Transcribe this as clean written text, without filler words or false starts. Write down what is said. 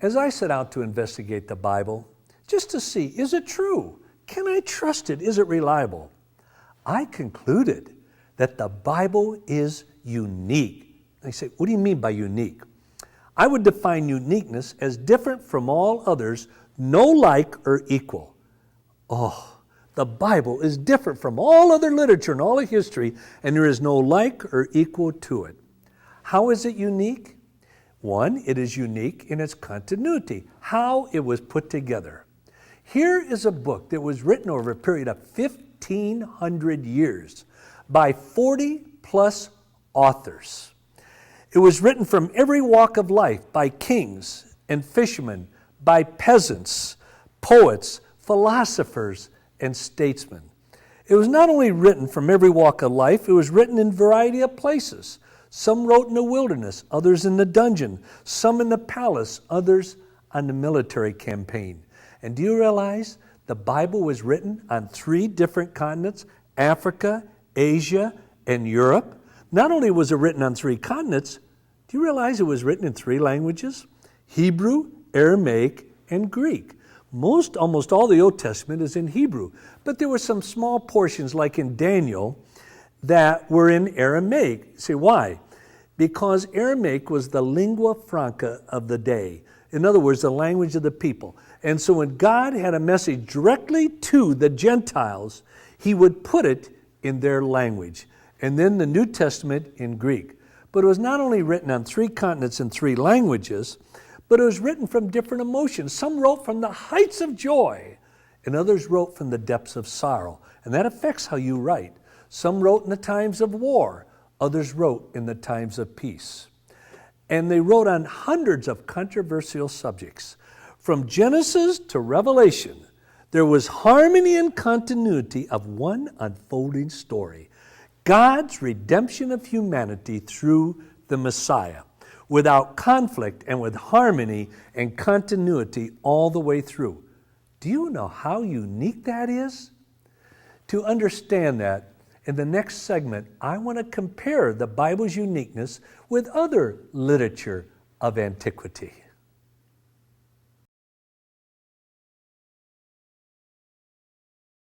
As I set out to investigate the Bible, just to see, is it true? Can I trust it? Is it reliable? I concluded that the Bible is unique. They say, what do you mean by unique? I would define uniqueness as different from all others, no like or equal. Oh, the Bible is different from all other literature and all of history, and there is no like or equal to it. How is it unique? One, it is unique in its continuity, how it was put together. Here is a book that was written over a period of 1,500 years by 40 plus authors. It was written from every walk of life by kings and fishermen, by peasants, poets, philosophers, and statesmen. It was not only written from every walk of life, it was written in a variety of places. Some wrote in the wilderness, others in the dungeon, some in the palace, others on the military campaign. And do you realize the Bible was written on 3 different continents, Africa, Asia, and Europe? Not only was it written on 3 continents, do you realize it was written in 3 languages? Hebrew, Aramaic, and Greek. Almost all the Old Testament is in Hebrew, but there were some small portions, like in Daniel, that were in Aramaic. Say, why? Because Aramaic was the lingua franca of the day. In other words, the language of the people. And so when God had a message directly to the Gentiles, he would put it in their language. And then the New Testament in Greek. But it was not only written on 3 continents and 3 languages, but it was written from different emotions. Some wrote from the heights of joy, and others wrote from the depths of sorrow. And that affects how you write. Some wrote in the times of war, others wrote in the times of peace. And they wrote on hundreds of controversial subjects. From Genesis to Revelation, there was harmony and continuity of one unfolding story. God's redemption of humanity through the Messiah, without conflict and with harmony and continuity all the way through. Do you know how unique that is? To understand that, in the next segment, I want to compare the Bible's uniqueness with other literature of antiquity.